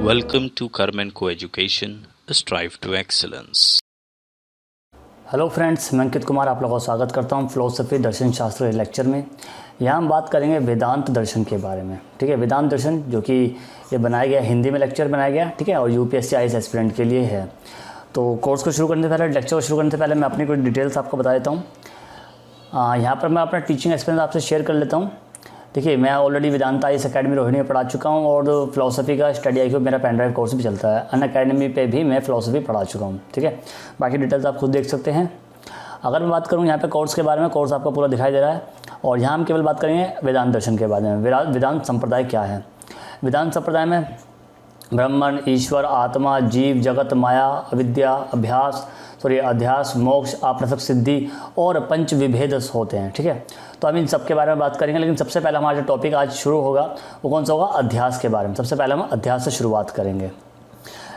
Welcome to Karman Co-Education, strive to excellence. Hello friends, मैं अंकित कुमार आप लोगों का स्वागत करता हूं फिलोसफी दर्शन शास्त्र के लेक्चर में। यहाँ हम बात करेंगे वेदांत दर्शन के बारे में। ठीक है, वेदांत दर्शन जो कि ये बनाया गया हिंदी में लेक्चर बनाया गया, ठीक है, और यूपीएससी आईएएस एस्पिरेंट के लिए है। तो कोर्स को शुरू करने से पहले, लेक्चर को शुरू करने से पहले मैं अपनी कुछ डिटेल्स आपको बता देता हूँ। यहाँ पर मैं अपना टीचिंग एक्सपीरियंस आपसे शेयर कर लेता हूँ। देखिए, मैं ऑलरेडी वेदांत आईएएस अकेडमी रोहिणी में पढ़ा चुका हूँ और फिलोसफी का स्टडी आई मेरा पेन ड्राइव कोर्स भी चलता है। अन अकेडमी पे भी मैं फिलोसफी पढ़ा चुका हूँ। ठीक है, बाकी डिटेल्स आप खुद देख सकते हैं। अगर मैं बात करूँ यहाँ पे कोर्स के बारे में, कोर्स आपको पूरा दिखाई दे रहा है और यहाँ हम केवल बात करेंगे वेदांत दर्शन के बारे में। वेदांत संप्रदाय क्या है? वेदांत संप्रदाय में ब्रह्मन, ईश्वर, आत्मा, जीव, जगत, माया, अविद्या, अध्यास, मोक्ष, आप्रसक सिद्धि और पंच विभेद होते हैं। ठीक है, तो हम इन सब के बारे में बात करेंगे, लेकिन सबसे पहले हमारा जो टॉपिक आज शुरू होगा वो कौन सा होगा? अध्यास के बारे में। सबसे पहले हम अध्यास से शुरुआत करेंगे,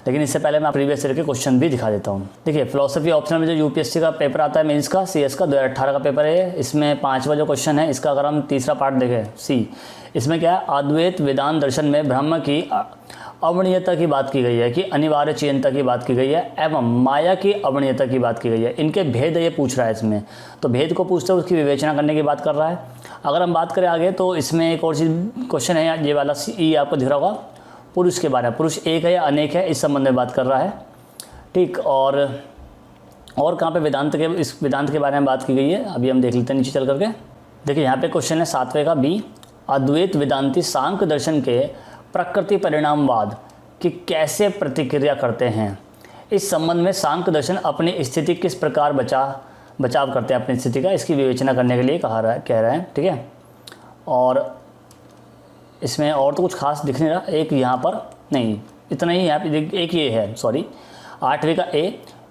लेकिन इससे पहले मैं प्रीवियस ईयर के क्वेश्चन भी दिखा देता हूँ। देखिए, फिलोसफी ऑप्शनल में जो यूपीएससी का पेपर आता है मेंस का, सीएस का 2018 का पेपर है। इसमें 5वां जो क्वेश्चन है, इसका अगर हम तीसरा पार्ट देखें सी, इसमें क्या है? अद्वैत वेदांत दर्शन में ब्रह्म की अवर्णीयता की बात की गई है, कि अनिवार्य चेतनता की बात की गई है, एवं माया की अवर्णीयता की बात की गई है। इनके भेद ये पूछ रहा है इसमें, तो भेद को पूछते हुए उसकी विवेचना करने की बात कर रहा है। अगर हम बात करें आगे तो इसमें एक और चीज़ क्वेश्चन है, ये वाला सी आपको दिख रहा होगा, पुरुष के बारे में। पुरुष एक है या अनेक है, इस संबंध में बात कर रहा है। ठीक, और कहाँ पे इस वेदांत के बारे में बात की गई है, अभी हम देख लेते हैं नीचे चल करके। देखिए, यहाँ पे क्वेश्चन है 7वें का बी, अद्वैत वेदांती सांख्य दर्शन के प्रकृति परिणामवाद की कैसे प्रतिक्रिया करते हैं? इस संबंध में सांख्य दर्शन अपनी स्थिति किस प्रकार बचाव करते हैं अपनी स्थिति का, इसकी विवेचना करने के लिए कह रहा है। ठीक है, और इसमें और तो कुछ खास दिख नहीं रहा, एक यहाँ पर नहीं, इतना ही यहाँ पे एक ये है, सॉरी। 8वें का ए,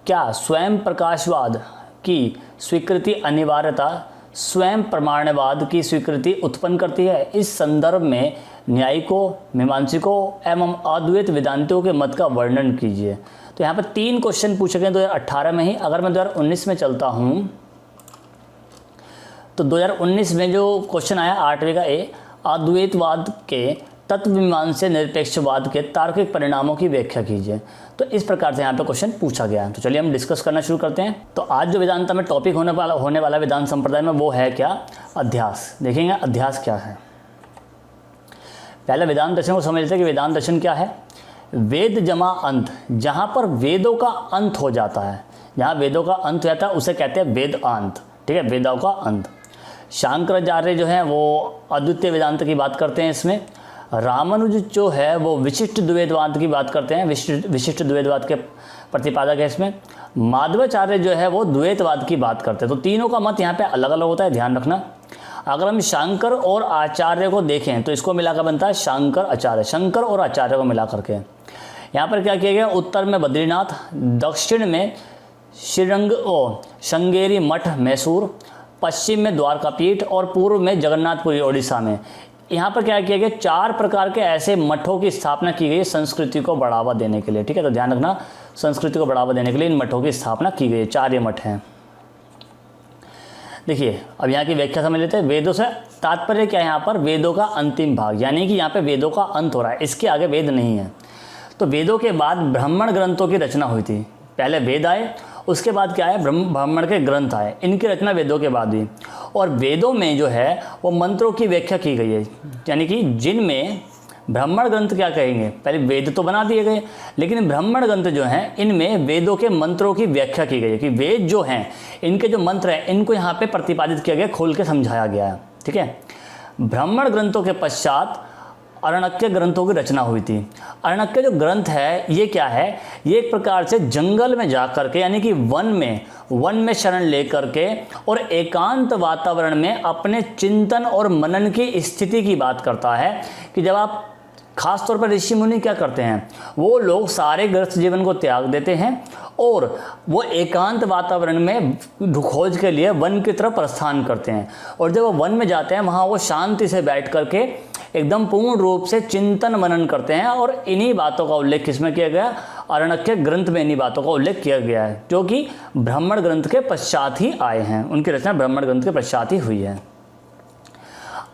क्या स्वयं प्रकाशवाद की स्वीकृति अनिवार्यता स्वयं प्रमाणवाद की स्वीकृति उत्पन्न करती है? इस संदर्भ में न्यायिकों, मीमांसकों एवं अद्वैत वेदांतियों के मत का वर्णन कीजिए। तो यहाँ पर 3 क्वेश्चन पूछे गए 2018 में ही। अगर मैं 2019 में चलता हूँ तो 2019 में जो क्वेश्चन आया 8वें का ए, अद्वैतवाद के तत्वमीमांसा निरपेक्षवाद के तार्किक परिणामों की व्याख्या कीजिए। तो इस प्रकार से यहाँ पे क्वेश्चन पूछा गया है। तो चलिए हम डिस्कस करना शुरू करते हैं। तो आज जो वेदांत में टॉपिक होने वाला वेदांत संप्रदाय में वो है क्या? अध्यास। देखेंगे अध्यास क्या है। पहले वेदांत दर्शन को समझ लेते हैं कि वेदांत दर्शन क्या है। वेद जमा अंत, जहाँ पर वेदों का अंत हो जाता है, जहाँ वेदों का अंत हो जाता है उसे कहते हैं वेदांत। ठीक है, वेदों का अंत। शंकराचार्य जो है वो अद्वितीय वेदांत की बात करते हैं इसमें। रामानुज जो है वो विशिष्ट द्वैतवाद की बात करते हैं, विशिष्ट द्वैतवाद के प्रतिपादक है इसमें। माधवाचार्य जो है वो द्वैतवाद की बात करते हैं। तो तीनों का मत यहाँ पे अलग अलग होता है, ध्यान रखना। अगर हम शंकर और आचार्य को देखें तो इसको मिलाकर बनता है शंकर आचार्य, शंकर और आचार्य को मिला करके। यहाँ पर क्या किया गया? उत्तर में बद्रीनाथ, दक्षिण में श्रृंगेरी मठ मैसूर, पश्चिम में द्वारकापीठ और पूर्व में जगन्नाथपुरी ओडिशा में। यहाँ पर क्या किया गया? 4 प्रकार के ऐसे मठों की स्थापना की गई संस्कृति को बढ़ावा देने के लिए। ठीक है, तो ध्यान रखना, संस्कृति को बढ़ावा देने के लिए इन मठों की स्थापना की गई है। 4 ये मठ हैं। देखिए, अब यहाँ की व्याख्या समझ लेते हैं। वेदों से तात्पर्य क्या है? यहाँ पर वेदों का अंतिम भाग, यानी कि यहाँ पे वेदों का अंत हो रहा है, इसके आगे वेद नहीं है। तो वेदों के बाद ब्राह्मण ग्रंथों की रचना हुई थी। पहले वेद आए, उसके बाद क्या है? ब्राह्मण के ग्रंथ आए। इनकी रचना वेदों के बाद हुई। और वेदों में जो है वो मंत्रों की व्याख्या की गई है, यानी कि जिनमें ब्राह्मण ग्रंथ क्या कहेंगे? पहले वेद तो बना दिए गए, लेकिन ब्राह्मण ग्रंथ जो हैं इनमें वेदों के मंत्रों की व्याख्या की गई है, कि वेद जो हैं इनके जो मंत्र हैं इनको यहाँ पे प्रतिपादित किया गया, खोल के समझाया गया है। ठीक है, ब्राह्मण ग्रंथों के पश्चात अरण्यक ग्रंथों की रचना हुई थी। अरण्यक जो ग्रंथ है ये क्या है? ये एक प्रकार से जंगल में जा करके, यानी कि वन में शरण ले करके और एकांत वातावरण में अपने चिंतन और मनन की स्थिति की बात करता है। कि जब आप खास तौर पर ऋषि मुनि क्या करते हैं, वो लोग सारे गृहस्थ जीवन को त्याग देते हैं और वो एकांत वातावरण में खोज के लिए वन की तरफ प्रस्थान करते हैं। और जब वो वन में जाते हैं वहाँ वो शांति से बैठ करके एकदम पूर्ण रूप से चिंतन मनन करते हैं। और इन्हीं बातों का उल्लेख किसमें किया गया? अरण्यक ग्रंथ में इन्हीं बातों का उल्लेख किया गया है, जो कि ब्राह्मण ग्रंथ के पश्चात ही आए हैं। उनकी रचना ब्राह्मण ग्रंथ के पश्चात ही हुई है।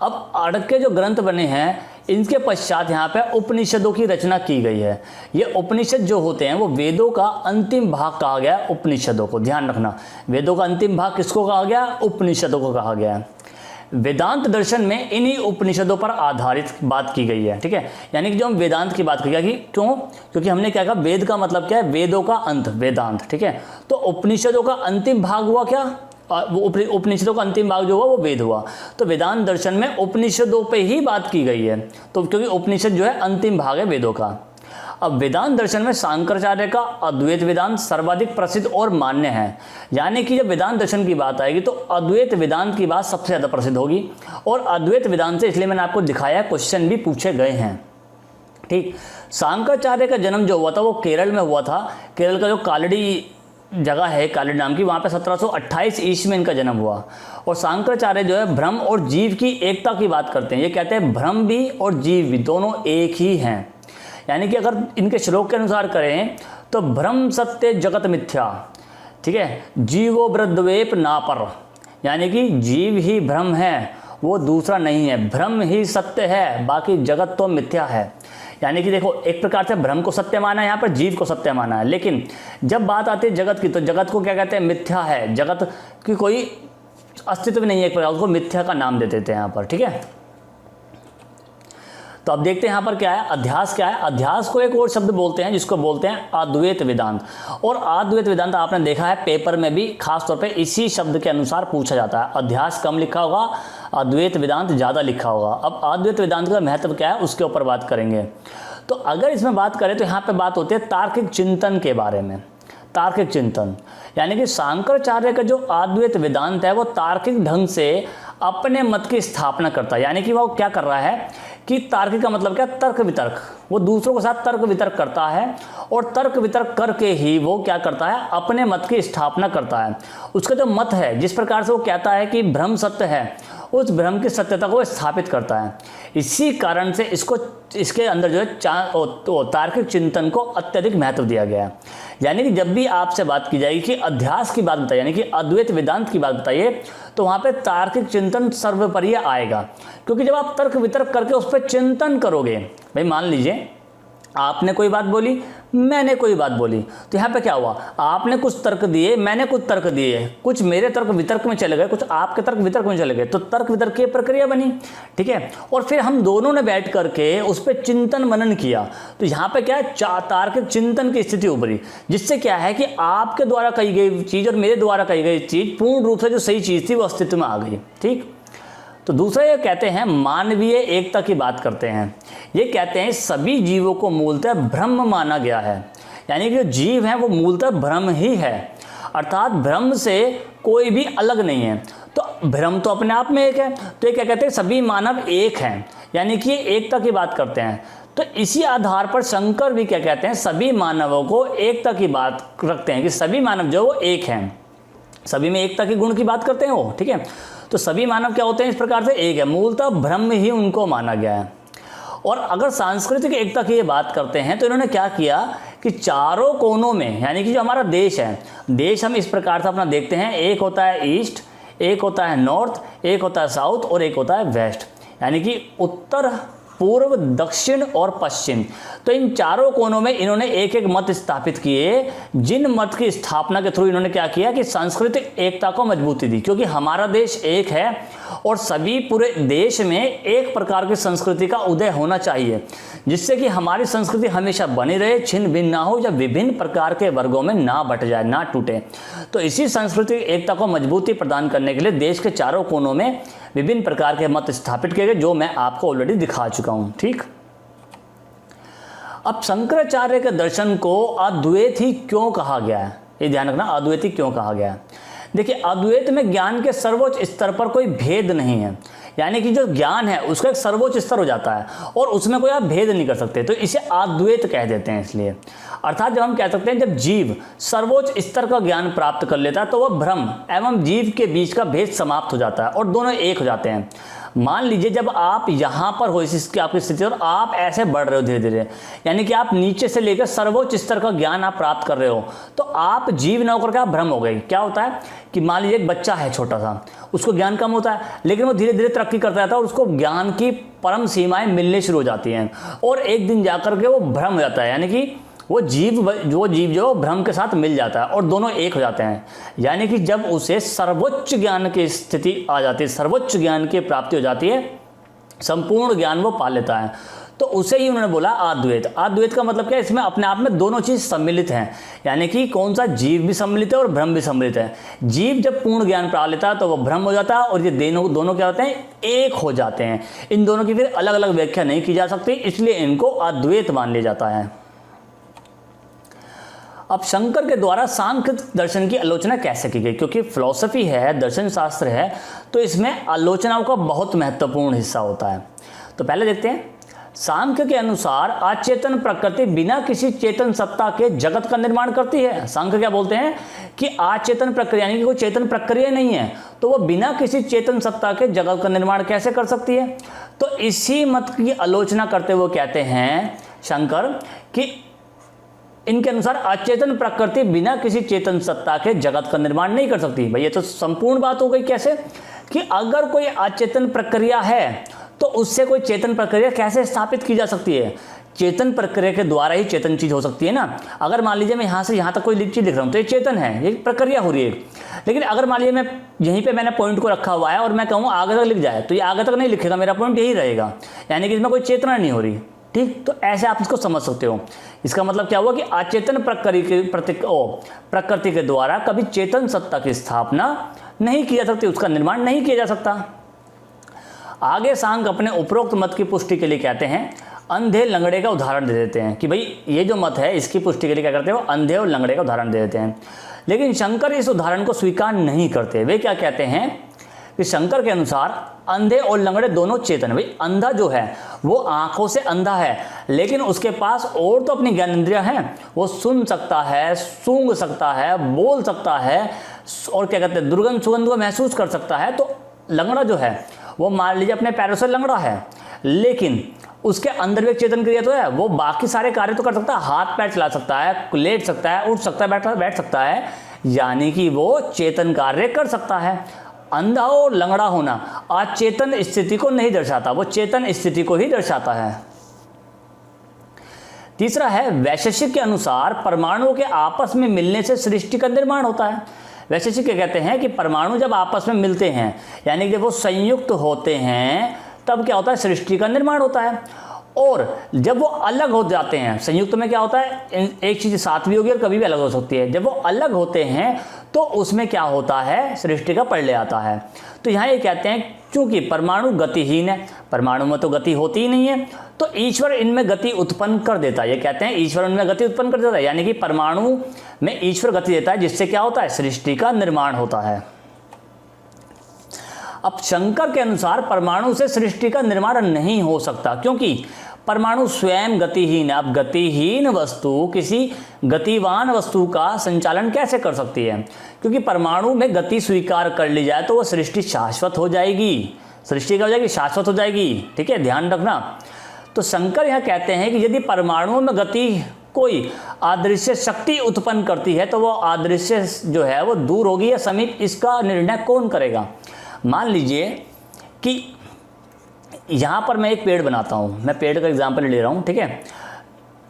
अब अरण्यक जो ग्रंथ बने हैं इनके पश्चात यहाँ पे उपनिषदों की रचना की गई है। ये उपनिषद जो होते हैं वो वेदों का अंतिम भाग कहा गया है उपनिषदों को। ध्यान रखना, वेदों का अंतिम भाग किसको कहा गया? उपनिषदों को कहा गया है। वेदांत दर्शन में इन्हीं उपनिषदों पर आधारित बात की गई है। ठीक है, यानी कि जो हम वेदांत की बात करेंगे कि क्यों, क्योंकि हमने क्या कहा, वेद का मतलब क्या है? वेदों का अंत, वेदांत। ठीक है, तो उपनिषदों का अंतिम भाग हुआ क्या? वो उपनिषदों का अंतिम भाग जो हुआ वो वेद हुआ। तो वेदांत दर्शन में उपनिषदों पे ही बात की गई है, तो क्योंकि उपनिषद जो है अंतिम भाग है वेदों का। अब वेदांत दर्शन में शंकराचार्य का अद्वैत वेदांत सर्वाधिक प्रसिद्ध और मान्य है। यानी कि जब वेदांत दर्शन की बात आएगी तो अद्वैत वेदांत की बात सबसे ज़्यादा प्रसिद्ध होगी। और अद्वैत वेदांत से इसलिए मैंने आपको दिखाया, क्वेश्चन भी पूछे गए हैं। ठीक, शंकराचार्य का जन्म जो हुआ था वो केरल में हुआ था। केरल का जो कालड़ी जगह है, कालड़ी नाम की, वहाँ पे 1728 ईस्वी में इनका जन्म हुआ। और शंकराचार्य जो है ब्रह्म और जीव की एकता की बात करते हैं। ये कहते हैं ब्रह्म भी और जीव भी दोनों एक ही हैं। यानी कि अगर इनके श्लोक के अनुसार करें तो ब्रह्म सत्य जगत मिथ्या, ठीक है, जीवो ब्रद्वेप नापर, यानी कि जीव ही ब्रह्म है, वो दूसरा नहीं है, ब्रह्म ही सत्य है, बाकी जगत तो मिथ्या है। यानी कि देखो, एक प्रकार से ब्रह्म को सत्य माना है, यहाँ पर जीव को सत्य माना है, लेकिन जब बात आती है जगत की तो जगत को क्या कहते हैं? मिथ्या है, जगत की कोई अस्तित्व नहीं है, एक प्रकार उसको मिथ्या का नाम दे देते हैं यहाँ पर। ठीक है, तो अब देखते हैं यहाँ पर क्या है, अध्यास क्या है। अध्यास को एक और शब्द बोलते हैं जिसको बोलते हैं अद्वैत वेदांत। और अद्वैत वेदांत आपने देखा है पेपर में भी खास तौर पे इसी शब्द के अनुसार पूछा जाता है। अध्यास कम लिखा होगा, अद्वैत वेदांत ज़्यादा लिखा होगा। अब अद्वैत वेदांत का महत्व क्या है उसके ऊपर बात करेंगे। तो अगर इसमें बात करें तो यहाँ पर बात होती है तार्किक चिंतन के बारे में। तार्किक चिंतन यानी कि शंकराचार्य का जो अद्वैत वेदांत है वो तार्किक ढंग से अपने मत की स्थापना करता है। यानी कि वो क्या कर रहा है कि तार्किक का मतलब क्या? तर्क वितर्क, वो दूसरों के साथ तर्क वितर्क करता है और तर्क वितर्क करके ही वो क्या करता है? अपने मत की स्थापना करता है। उसका जो मत है, जिस प्रकार से वो कहता है कि ब्रह्म सत्य है, उस ब्रह्म की सत्यता को स्थापित करता है। इसी कारण से इसके अंदर जो है तार्किक चिंतन को अत्यधिक महत्व दिया गया है। यानी कि जब भी आपसे बात की जाएगी कि अध्यास की बात बताइए, यानी कि अद्वैत वेदांत की बात बताइए, तो वहाँ पे तार्किक चिंतन सर्वोपरि आएगा। क्योंकि जब आप तर्क वितर्क करके उस पर चिंतन करोगे, भाई मान लीजिए आपने कोई बात बोली, मैंने कोई बात बोली, तो यहाँ पे क्या हुआ? आपने कुछ तर्क दिए, मैंने कुछ तर्क दिए, कुछ मेरे तर्क वितर्क में चले गए, कुछ आपके तर्क वितर्क में चले गए, तो तर्क वितर्क की प्रक्रिया बनी। ठीक है, और फिर हम दोनों ने बैठ करके उस पर चिंतन मनन किया, तो यहाँ पे क्या है? तार्किक चिंतन की स्थिति उभरी, जिससे क्या है कि आपके द्वारा कही गई चीज़ और मेरे द्वारा कही गई चीज़ पूर्ण रूप से जो सही चीज़ थी वो अस्तित्व में आ गई। ठीक, तो दूसरा ये कहते हैं मानवीय एकता की बात करते हैं। ये कहते हैं सभी जीवों को मूलतः ब्रह्म माना गया है। यानी कि जो जीव हैं वो मूलतः ब्रह्म ही है, अर्थात ब्रह्म से कोई भी अलग नहीं है। तो ब्रह्म तो अपने आप में एक है, तो ये क्या कहते हैं? सभी मानव एक हैं, यानी कि ये एकता की बात करते हैं। तो इसी आधार पर शंकर भी क्या कहते हैं? सभी मानवों को एकता की बात रखते हैं कि सभी मानव जो वो एक हैं, सभी में एकता के गुण की बात करते हैं वो। ठीक है, तो सभी मानव क्या होते हैं? इस प्रकार से एक है, मूलतः ब्रह्म ही उनको माना गया है। और अगर सांस्कृतिक एकता की ये बात करते हैं तो इन्होंने क्या किया कि चारों कोनों में, यानी कि जो हमारा देश है, देश हम इस प्रकार से अपना देखते हैं, एक होता है ईस्ट, एक होता है नॉर्थ, एक होता है साउथ और एक होता है वेस्ट, यानी कि उत्तर, पूर्व, दक्षिण और पश्चिम। तो इन चारों कोनों में इन्होंने एक एक मत स्थापित किए, जिन मत की स्थापना के थ्रू इन्होंने क्या किया कि सांस्कृतिक एकता को मजबूती दी। क्योंकि हमारा देश एक है और सभी पूरे देश में एक प्रकार की संस्कृति का उदय होना चाहिए, जिससे कि हमारी संस्कृति हमेशा बनी रहे, छिन्न भिन्न ना हो या विभिन्न प्रकार के वर्गों में ना बट जाए, ना टूटे। तो इसी सांस्कृतिक एकता को मजबूती प्रदान करने के लिए देश के चारों कोनों में विभिन्न प्रकार के मत स्थापित किए गए, जो मैं आपको ऑलरेडी दिखा चुका हूं। ठीक, अब शंकराचार्य के दर्शन को अद्वैत ही क्यों कहा गया है? ये ध्यान रखना, अद्वैत ही क्यों कहा गया है। देखिए, अद्वैत में ज्ञान के सर्वोच्च स्तर पर कोई भेद नहीं है, यानी कि जो ज्ञान है उसका एक सर्वोच्च स्तर हो जाता है और उसमें कोई आप भेद नहीं कर सकते, तो इसे अद्वैत कह देते हैं। इसलिए अर्थात जब हम कह सकते हैं जब जीव सर्वोच्च स्तर का ज्ञान प्राप्त कर लेता है तो वह ब्रह्म एवं जीव के बीच का भेद समाप्त हो जाता है और दोनों एक हो जाते हैं। मान लीजिए जब आप यहाँ पर हो इसकी आपकी स्थिति और आप ऐसे बढ़ रहे हो धीरे धीरे, यानी कि आप नीचे से लेकर सर्वोच्च स्तर का ज्ञान आप प्राप्त कर रहे हो, तो आप जीव न होकर के आप ब्रह्म हो गए। क्या होता है कि मान लीजिए एक बच्चा है छोटा सा, उसको ज्ञान कम होता है, लेकिन वो धीरे धीरे तरक्की करता रहता है और उसको ज्ञान की परम सीमाएं मिलने शुरू हो जाती हैं और एक दिन जाकर के वो ब्रह्म हो जाता है, यानी कि वो जीव जो ब्रह्म के साथ मिल जाता है और दोनों एक हो जाते हैं। यानी कि जब उसे सर्वोच्च ज्ञान की स्थिति आ जाती है, सर्वोच्च ज्ञान की प्राप्ति हो जाती है, संपूर्ण ज्ञान वो पा लेता है, तो उसे ही उन्होंने बोला अद्वैत। अद्वैत का मतलब क्या है, इसमें अपने आप में दोनों चीज़ सम्मिलित हैं, यानी कि कौन सा, जीव भी सम्मिलित है और ब्रह्म भी सम्मिलित है। जीव जब पूर्ण ज्ञान प्राप्त लेता है तो वो ब्रह्म हो जाता है और ये दोनों क्या होते हैं, एक हो जाते हैं। इन दोनों की फिर अलग अलग व्याख्या नहीं की जा सकती, इसलिए इनको अद्वैत मान लिया जाता है। अब शंकर के द्वारा सांख्य दर्शन की आलोचना कैसे की गई, क्योंकि फिलॉसफी है, दर्शन शास्त्र है, तो इसमें आलोचनाओं का बहुत महत्वपूर्ण हिस्सा होता है। तो पहले देखते हैं, सांख्य के अनुसार अचेतन प्रकृति बिना किसी चेतन सत्ता के जगत का निर्माण करती है। सांख्य क्या बोलते हैं कि अचेतन प्रक्रिया, यानी कि कोई चेतन प्रक्रिया नहीं है, तो वो बिना किसी चेतन सत्ता के जगत का निर्माण कैसे कर सकती है। तो इसी मत की आलोचना करते हुए कहते हैं शंकर कि इनके अनुसार अचेतन प्रकृति बिना किसी चेतन सत्ता के जगत का निर्माण नहीं कर सकती। भाई ये तो संपूर्ण बात हो गई। कैसे कि अगर कोई अचेतन प्रक्रिया है तो उससे कोई चेतन प्रक्रिया कैसे स्थापित की जा सकती है। चेतन प्रक्रिया के द्वारा ही चेतन चीज हो सकती है ना। अगर मान लीजिए मैं यहाँ से यहाँ तक कोई चीज लिख रहा हूँ तो ये चेतन है, ये प्रक्रिया हो रही है। लेकिन अगर मान लीजिए मैं यहीं पे मैंने पॉइंट को रखा हुआ है और मैं कहूँ आगे तक लिख जाए, तो ये आगे तक नहीं लिखेगा, मेरा पॉइंट यही रहेगा, यानी कि इसमें कोई चेतना नहीं हो रही। ठीक, तो ऐसे आप इसको समझ सकते हो। इसका मतलब क्या हुआ कि अचेतन प्रकृति के द्वारा कभी चेतन सत्ता की स्थापना नहीं की जा सकती, उसका निर्माण नहीं किया जा सकता। आगे सांख्य अपने उपरोक्त मत की पुष्टि के लिए कहते हैं, अंधे लंगड़े का उदाहरण दे देते हैं कि भाई ये जो मत है इसकी पुष्टि के लिए क्या करते हैं, वो अंधे और लंगड़े का उदाहरण दे देते हैं। लेकिन शंकर इस उदाहरण को स्वीकार नहीं करते। वे क्या कहते हैं कि शंकर के अनुसार अंधे और लंगड़े दोनों चेतन। भाई अंधा जो है वो आंखों से अंधा है, लेकिन उसके पास और तो अपनी ज्ञानेंद्रियां हैं, वो सुन सकता है, सूंघ सकता है, बोल सकता है और क्या कहते हैं, दुर्गंध सुगंध को महसूस कर सकता है। तो लंगड़ा जो है वो मान लीजिए अपने पैरों से लंगड़ा है, लेकिन उसके अंदर भी एक चेतन क्रिया तो है, वो बाकी सारे कार्य तो कर सकता है, हाथ पैर चला सकता है, लेट सकता है, उठ सकता है, बैठ सकता है, यानी कि वो चेतन कार्य कर सकता है। अंधा और लंगड़ा होना अचेतन स्थिति को नहीं दर्शाता, वो चेतन स्थिति को ही दर्शाता है। तीसरा है, वैशेषिक के अनुसार परमाणुओं के आपस में मिलने से सृष्टि का निर्माण होता है। वैशेषिक क्या कहते हैं कि परमाणु जब आपस में मिलते हैं, यानी कि जब वो संयुक्त होते हैं, तब क्या होता है, सृष्टि का निर्माण होता है। और जब वो अलग हो जाते हैं, संयुक्त में क्या होता है, एक चीज साथ भी होगी और कभी भी अलग हो सकती है। जब वो अलग होते हैं तो उसमें क्या होता है, सृष्टि का प्रलय आता है। तो यहाँ ये कहते हैं क्योंकि परमाणु गतिहीन है, परमाणु में तो गति होती ही नहीं है, तो ईश्वर इनमें गति उत्पन्न कर देता है। ये कहते हैं ईश्वर इनमें गति उत्पन्न कर देता है, यानी कि परमाणु में ईश्वर गति देता है, जिससे क्या होता है, सृष्टि का निर्माण होता है। अब शंकर के अनुसार परमाणु से सृष्टि का निर्माण नहीं हो सकता, क्योंकि परमाणु स्वयं गतिहीन है। अब गतिहीन वस्तु किसी गतिवान वस्तु का संचालन कैसे कर सकती है, क्योंकि परमाणु में गति स्वीकार कर ली जाए तो वह सृष्टि शाश्वत हो जाएगी, सृष्टि क्या हो जाएगी, शाश्वत हो जाएगी। ठीक है, ध्यान रखना। तो शंकर यह कहते हैं कि यदि परमाणुओं में गति कोई अदृश्य शक्ति उत्पन्न करती है तो वो अदृश्य जो है वो दूर होगी या समीप, इसका निर्णय कौन करेगा। मान लीजिए कि यहाँ पर मैं एक पेड़ बनाता हूँ, मैं पेड़ का एग्जाम्पल ले रहा हूँ, ठीक है।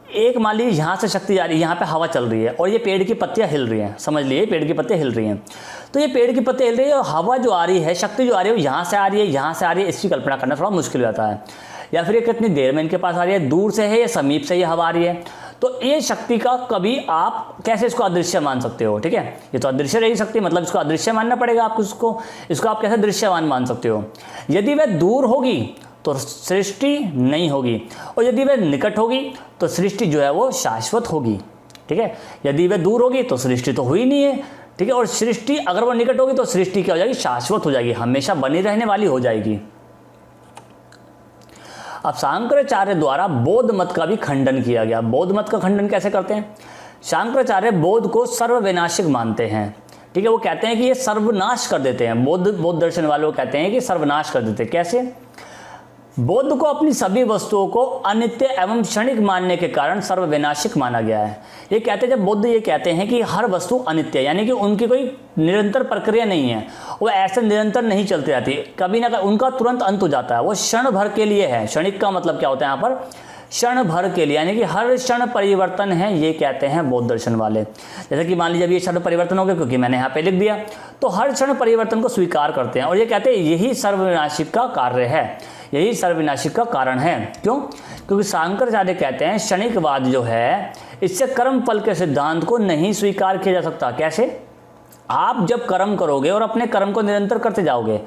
एक मान लीजिए यहाँ से शक्ति जा रही है, यहाँ पे हवा चल रही है और ये पेड़ की पत्तियाँ हिल रही हैं, समझ लिए पेड़ की पत्तियाँ हिल रही हैं। तो ये पेड़ की पत्तियाँ हिल रही है और हवा जो आ रही है, शक्ति जो आ रही है वो यहाँ से आ रही है, यहाँ से आ रही है, इसकी कल्पना करना थोड़ा मुश्किल हो जाता है। या फिर ये कितनी देर में इनके पास आ रही है, दूर से है या समीप से ये हवा आ रही है। तो ये शक्ति का कभी आप कैसे इसको अदृश्य मान सकते हो, ठीक है। ये तो अदृश्य रही शक्ति, मतलब इसको अदृश्य मानना पड़ेगा आपको, इसको आप कैसे दृश्यमान मान सकते हो। यदि वह दूर होगी तो सृष्टि नहीं होगी, और यदि वह निकट होगी तो सृष्टि जो है वो शाश्वत होगी, ठीक है। यदि वह दूर होगी तो सृष्टि तो हुई नहीं है, ठीक है। और सृष्टि अगर वो निकट होगी तो सृष्टि क्या हो जाएगी, शाश्वत हो जाएगी, हमेशा बनी रहने वाली हो जाएगी। अब शंकराचार्य द्वारा बौद्ध मत का भी खंडन किया गया। बौद्ध मत का खंडन कैसे करते हैं। शंकराचार्य बौद्ध को सर्वविनाशिक मानते हैं, ठीक है, वो कहते हैं कि ये सर्वनाश कर देते हैं। बौद्ध दर्शन वाले वो कहते हैं कि सर्वनाश कर देते हैं। कैसे? बौद्ध को अपनी सभी वस्तुओं को अनित्य एवं क्षणिक मानने के कारण सर्वविनाशिक माना गया है। ये कहते हैं, जब बौद्ध ये कहते हैं कि हर वस्तु अनित्य, यानी कि उनकी कोई निरंतर प्रक्रिया नहीं है, वो ऐसे निरंतर नहीं चलती रहती, कभी ना कभी उनका तुरंत अंत हो जाता है, वो क्षण भर के लिए है। क्षणिक का मतलब क्या होता है यहाँ पर? क्षण भर के लिए, यानी कि हर क्षण परिवर्तन है, ये कहते हैं बौद्ध दर्शन वाले। जैसे कि मान लीजिए अब ये क्षण परिवर्तन हो गया, क्योंकि मैंने यहाँ पे लिख दिया, तो हर क्षण परिवर्तन को स्वीकार करते हैं और ये कहते हैं यही सर्वविनाशिक का कार्य है, यही सर्वविनाशिक का कारण है। क्यों? क्योंकि शंकराचार्य कहते हैं क्षणिकवाद जो है, इससे कर्म फल के सिद्धांत को नहीं स्वीकार किया जा सकता। कैसे? आप जब कर्म करोगे और अपने कर्म को निरंतर करते जाओगे,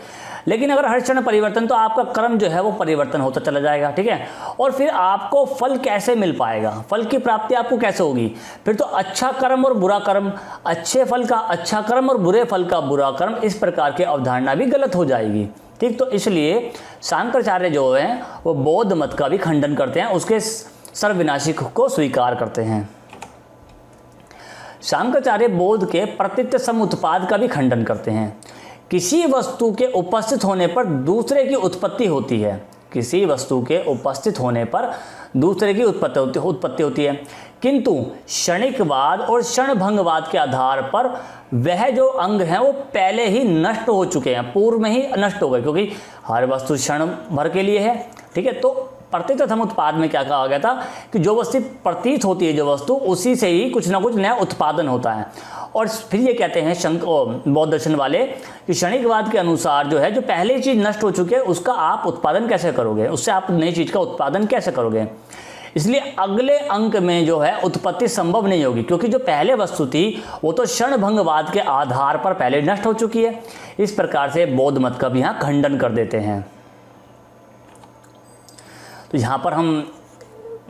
लेकिन अगर हर क्षण परिवर्तन, तो आपका कर्म जो है वो परिवर्तन होता चला जाएगा, ठीक है। और फिर आपको फल कैसे मिल पाएगा? फल की प्राप्ति आपको कैसे होगी? फिर तो अच्छा कर्म और बुरा कर्म, अच्छे फल का अच्छा कर्म और बुरे फल का बुरा कर्म, इस प्रकार की अवधारणा भी गलत हो जाएगी, ठीक। तो इसलिए शंकराचार्य जो है वो बौद्ध मत का भी खंडन करते हैं, उसके सर्वविनाशिक को स्वीकार करते हैं। शंकराचार्य बौद्ध के प्रतित्व समुत्पाद का भी खंडन करते हैं। किसी वस्तु के उपस्थित होने पर दूसरे की उत्पत्ति होती है, किसी वस्तु के उपस्थित होने पर दूसरे की उत्पत्ति होती है, किंतु क्षणिकवाद और क्षणभंगवाद के आधार पर वह जो अंग हैं वो पहले ही नष्ट हो चुके हैं, पूर्व में ही नष्ट हो गए, क्योंकि हर वस्तु क्षण भर के लिए है, ठीक है। तो प्रतीत समुत्पाद में क्या कहा गया था कि जो वस्तु प्रतीत होती है, जो वस्तु, उसी से ही कुछ ना कुछ नया उत्पादन होता है। और फिर ये कहते हैं बौद्ध दर्शन वाले कि क्षणिकवाद के अनुसार जो है, जो पहले चीज़ नष्ट हो चुकी है उसका आप उत्पादन कैसे करोगे, उससे आप नई चीज़ का उत्पादन कैसे करोगे। इसलिए अगले अंक में जो है उत्पत्ति संभव नहीं होगी, क्योंकि जो पहले वस्तु थी वो तो क्षणभंगवाद के आधार पर पहले नष्ट हो चुकी है। इस प्रकार से बौद्ध मत का भी यहाँ खंडन कर देते हैं। तो यहाँ पर हम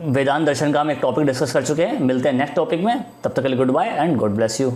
वेदांत दर्शन का हम एक टॉपिक डिस्कस कर चुके हैं। मिलते हैं नेक्स्ट टॉपिक में, तब तक के लिए goodbye and God bless you.